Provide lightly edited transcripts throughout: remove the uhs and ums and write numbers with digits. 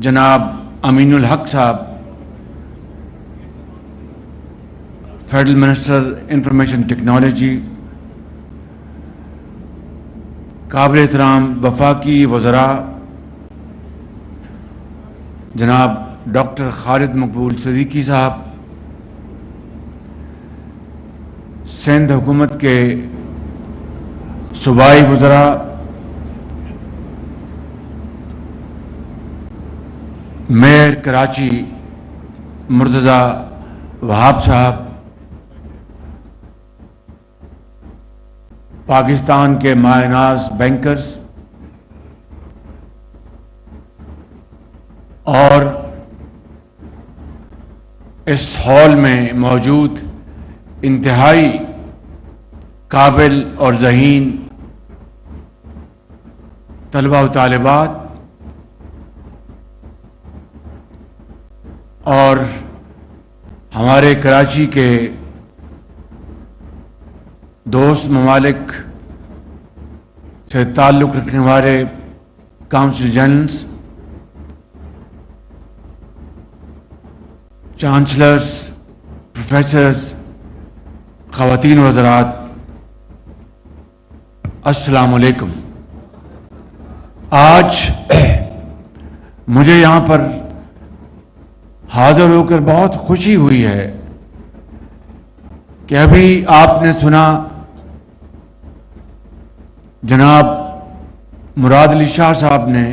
جناب امین الحق صاحب، federal minister information technology, قابل احترام وفاقی وزراء جناب ڈاکٹر خالد مقبول صدیقی صاحب، سندھ حکومت کے صوبائی وزراء، میئر کراچی مرتضی وہاب صاحب، پاکستان کے مایہ ناز بینکرز اور اس ہال میں موجود انتہائی قابل اور ذہین طلباء و طالبات اور ہمارے کراچی کے دوست ممالک سے تعلق رکھنے والے کونسل جنرلز، چانسلرز، پروفیسرز، خواتین و حضرات، السلام علیکم۔ آج مجھے یہاں پر حاضر ہو کر بہت خوشی ہوئی ہے کہ ابھی آپ نے سنا جناب مراد علی شاہ صاحب نے،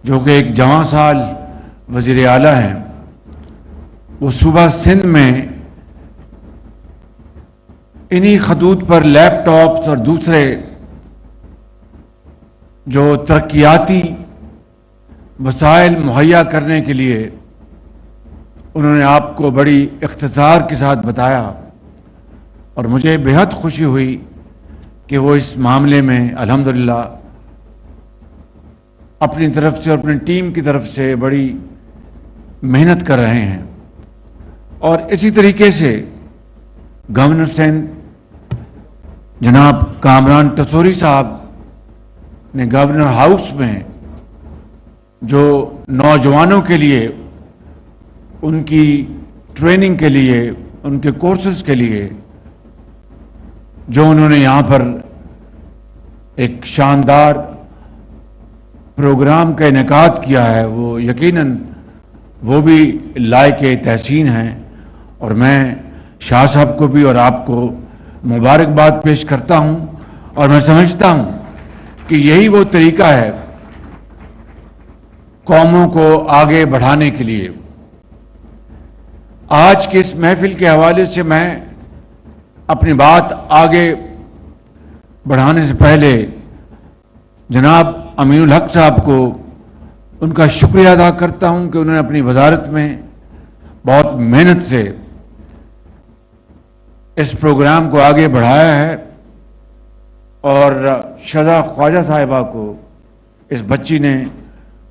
جو کہ ایک جوان سال وزیر اعلیٰ ہیں، وہ صوبہ سندھ میں انہی خطوط پر لیپ ٹاپس اور دوسرے جو ترقیاتی وسائل مہیا کرنے کے لیے انہوں نے آپ کو بڑی اختصار کے ساتھ بتایا، اور مجھے بہت خوشی ہوئی کہ وہ اس معاملے میں الحمدللہ اپنی طرف سے اور اپنی ٹیم کی طرف سے بڑی محنت کر رہے ہیں۔ اور اسی طریقے سے گورنر سندھ جناب کامران تصوری صاحب نے گورنر ہاؤس میں جو نوجوانوں کے لیے ان کی ٹریننگ کے لیے، ان کے کورسز کے لیے جو انہوں نے یہاں پر ایک شاندار پروگرام کا انعقاد کیا ہے، وہ یقیناً وہ بھی لائق تحسین ہیں، اور میں شاہ صاحب کو بھی اور آپ کو مبارکباد پیش کرتا ہوں، اور میں سمجھتا ہوں کہ یہی وہ طریقہ ہے قوموں کو آگے بڑھانے کے لیے۔ آج کے اس محفل کے حوالے سے میں اپنی بات آگے بڑھانے سے پہلے جناب امین الحق صاحب کو ان کا شکریہ ادا کرتا ہوں کہ انہوں نے اپنی وزارت میں بہت محنت سے اس پروگرام کو آگے بڑھایا ہے، اور شذا خواجہ صاحبہ کو، اس بچی نے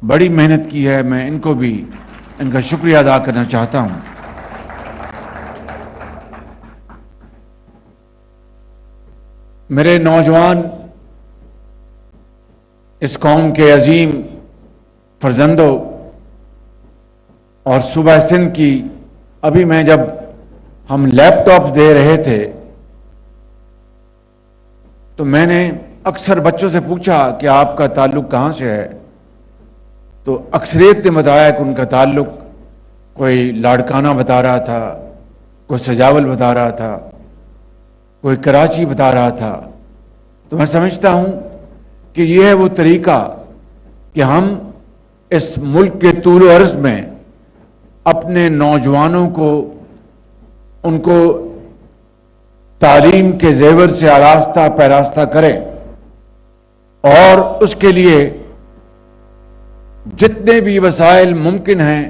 بڑی محنت کی ہے، میں ان کو بھی ان کا شکریہ ادا کرنا چاہتا ہوں۔ میرے نوجوان اس قوم کے عظیم فرزندوں اور صوبہ سندھ کی، ابھی میں جب ہم لیپ ٹاپس دے رہے تھے تو میں نے اکثر بچوں سے پوچھا کہ آپ کا تعلق کہاں سے ہے، تو اکثریت نے بتایا کہ ان کا تعلق کوئی لاڑکانہ بتا رہا تھا، کوئی سجاول بتا رہا تھا، کوئی کراچی بتا رہا تھا۔ تو میں سمجھتا ہوں کہ یہ ہے وہ طریقہ کہ ہم اس ملک کے طول و عرض میں اپنے نوجوانوں کو، ان کو تعلیم کے زیور سے آراستہ پیراستہ کریں، اور اس کے لیے جتنے بھی وسائل ممکن ہیں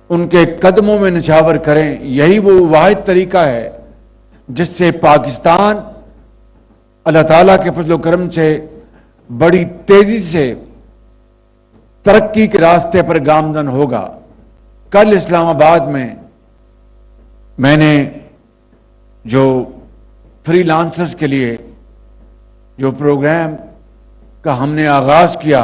ان کے قدموں میں نچھاور کریں۔ یہی وہ واحد طریقہ ہے جس سے پاکستان اللہ تعالیٰ کے فضل و کرم سے بڑی تیزی سے ترقی کے راستے پر گامزن ہوگا۔ کل اسلام آباد میں نے جو فری لانسرز کے لیے جو پروگرام کا ہم نے آغاز کیا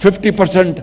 50%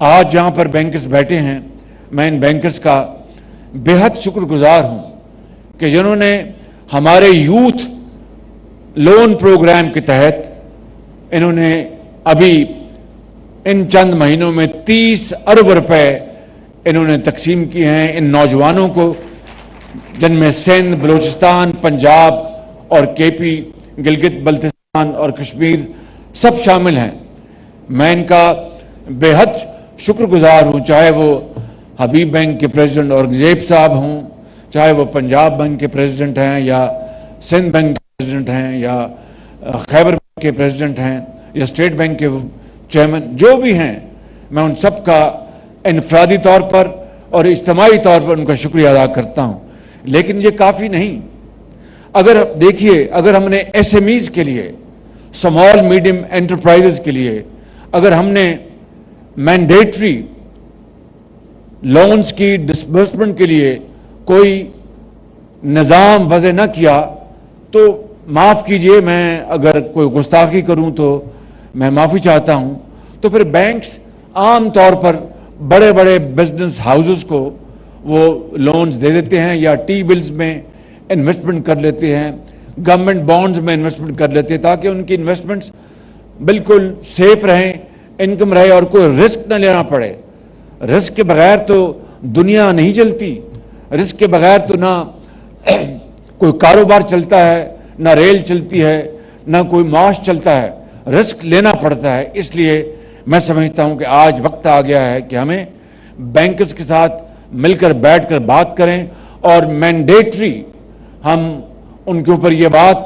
آج جہاں پر بینکرز بیٹھے ہیں، میں ان بینکرز کا بےحد شکر گزار ہوں کہ جنہوں نے ہمارے یوتھ لون پروگرام کے تحت انہوں نے ابھی ان چند مہینوں میں 30 ارب روپے انہوں نے تقسیم کیے ہیں ان نوجوانوں کو، جن میں سندھ، بلوچستان، پنجاب اور کے پی، گلگت بلتستان اور کشمیر سب شامل ہیں۔ میں ان کا بے حد شکر گزار ہوں، چاہے وہ حبیب بینک کے پریزیڈنٹ اورنگزیب صاحب ہوں، چاہے وہ پنجاب بینک کے پریزیڈنٹ ہیں یا سندھ بینک کے پریزیڈنٹ ہیں یا خیبر بینک کے پریزیڈنٹ ہیں یا اسٹیٹ بینک کے چیئرمین، جو بھی ہیں، میں ان سب کا انفرادی طور پر اور اجتماعی طور پر ان کا شکریہ ادا کرتا ہوں۔ لیکن یہ کافی نہیں۔ اگر دیکھیے، اگر ہم نے ایس ایم ایز کے لیے، اسمال میڈیم انٹرپرائزز کے لیے اگر ہم نے مینڈیٹری لونز کی ڈسبرسمنٹ کے لیے کوئی نظام وضع نہ کیا تو معاف کیجئے، میں اگر کوئی گستاخی کروں تو میں معافی چاہتا ہوں، تو پھر بینکس عام طور پر بڑے بڑے بزنس ہاؤسز کو وہ لونز دے دیتے ہیں یا ٹی بلز میں انویسٹمنٹ کر لیتے ہیں، گورنمنٹ بانڈز میں انویسٹمنٹ کر لیتے ہیں تاکہ ان کی انویسٹمنٹس بالکل سیف رہیں، انکم رہے اور کوئی رسک نہ لینا پڑے۔ رسک کے بغیر تو دنیا نہیں چلتی، رسک کے بغیر تو نہ کوئی کاروبار چلتا ہے، نہ ریل چلتی ہے، نہ کوئی معاش چلتا ہے، رسک لینا پڑتا ہے۔ اس لیے میں سمجھتا ہوں کہ آج وقت آ گیا ہے کہ ہمیں بینکرز کے ساتھ مل کر بیٹھ کر بات کریں اور مینڈیٹری ہم ان کے اوپر یہ بات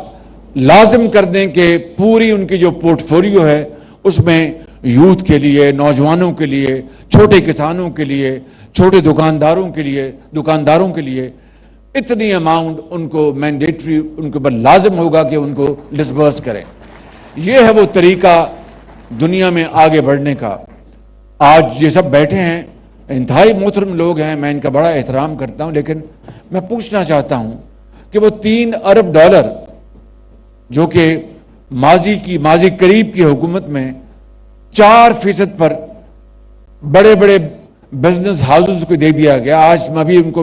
لازم کر دیں کہ پوری ان کی جو پورٹ فولیو ہے اس میں یوتھ کے لیے، نوجوانوں کے لیے، چھوٹے کسانوں کے لیے، چھوٹے دکانداروں کے لیے اتنی اماؤنٹ ان کو مینڈیٹری ان کے اوپر لازم ہوگا کہ ان کو ڈسبرس کریں۔ یہ ہے وہ طریقہ دنیا میں آگے بڑھنے کا۔ آج یہ سب بیٹھے ہیں، انتہائی محترم لوگ ہیں، میں ان کا بڑا احترام کرتا ہوں، لیکن میں پوچھنا چاہتا ہوں کہ وہ 3 ارب ڈالر جو کہ ماضی قریب کی حکومت میں 4% پر بڑے بڑے بزنس ہاؤسز کو دے دیا گیا، آج میں ان کو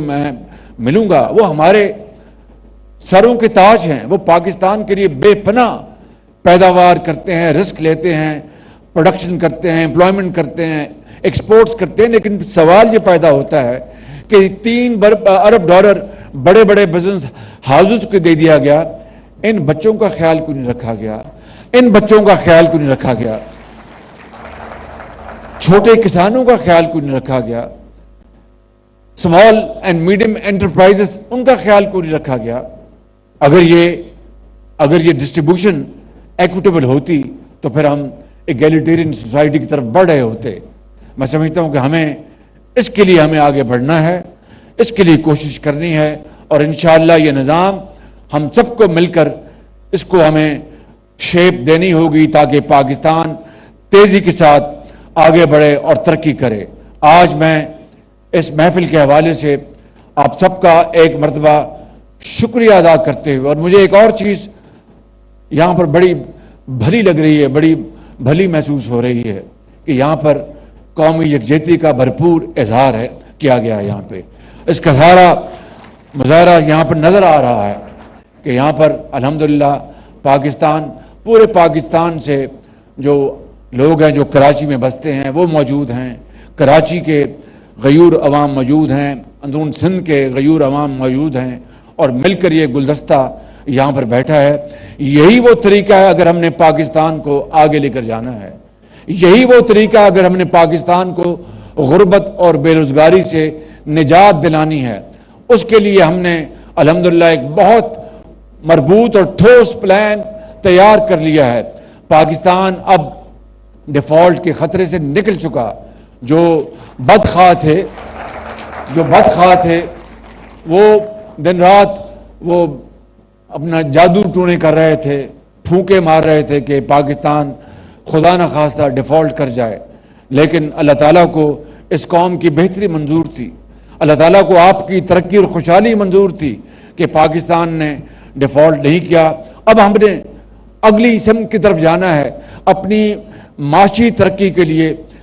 ملوں گا، وہ ہمارے سروں کے تاج ہیں، وہ پاکستان کے لیے بے پناہ پیداوار کرتے ہیں، رسک لیتے ہیں، پروڈکشن کرتے ہیں، امپلائمنٹ کرتے ہیں، ایکسپورٹس کرتے ہیں، لیکن سوال یہ پیدا ہوتا ہے کہ 3 ارب ڈالر بڑے بڑے بزنس ہاؤسز کو دے دیا گیا، ان بچوں کا خیال کیوں نہیں رکھا گیا؟ ان بچوں کا خیال کیوں نہیں رکھا گیا؟ چھوٹے کسانوں کا خیال کیوں نہیں رکھا گیا؟ اسمال اینڈ میڈیم انٹرپرائزز، ان کا خیال کیوں نہیں رکھا گیا؟ اگر یہ ڈسٹریبیوشن ایکوٹیبل ہوتی تو پھر ہم ایگیلیٹیرین سوسائٹی کی طرف بڑھ رہے ہوتے۔ میں سمجھتا ہوں کہ اس کے لیے ہمیں آگے بڑھنا ہے، اس کے لیے کوشش کرنی ہے، اور انشاءاللہ یہ نظام ہم سب کو مل کر اس کو ہمیں شیپ دینی ہوگی تاکہ پاکستان تیزی کے ساتھ آگے بڑھے اور ترقی کرے۔ آج میں اس محفل کے حوالے سے آپ سب کا ایک مرتبہ شکریہ ادا کرتے ہوئے، اور مجھے ایک اور چیز یہاں پر بڑی بھلی لگ رہی ہے، بڑی بھلی محسوس ہو رہی ہے کہ یہاں پر قومی یکجہتی کا بھرپور اظہار کیا گیا ہے۔ یہاں پہ اس کا سارا مظاہرہ یہاں پر نظر آ رہا ہے کہ یہاں پر الحمدللہ پورے پاکستان سے جو لوگ ہیں جو کراچی میں بستے ہیں وہ موجود ہیں، کراچی کے غیور عوام موجود ہیں، اندرون سندھ کے غیور عوام موجود ہیں، اور مل کر یہ گلدستہ یہاں پر بیٹھا ہے۔ یہی وہ طریقہ ہے اگر ہم نے پاکستان کو آگے لے کر جانا ہے، یہی وہ طریقہ اگر ہم نے پاکستان کو غربت اور بے روزگاری سے نجات دلانی ہے، اس کے لیے ہم نے الحمدللہ ایک بہت مربوط اور ٹھوس پلان تیار کر لیا ہے۔ پاکستان اب ڈیفالٹ کے خطرے سے نکل چکا۔ جو بدخواہ تھے وہ دن رات وہ اپنا جادو ٹونے کر رہے تھے، پھونکے مار رہے تھے کہ پاکستان خدا نہ خواستہ ڈیفالٹ کر جائے، لیکن اللہ تعالیٰ کو اس قوم کی بہتری منظور تھی، اللہ تعالیٰ کو آپ کی ترقی اور خوشحالی منظور تھی کہ پاکستان نے ڈیفالٹ نہیں کیا۔ اب ہم نے اگلی سمت کی طرف جانا ہے، اپنی معاشی ترقی کے لیے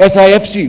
SIFC,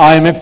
IMF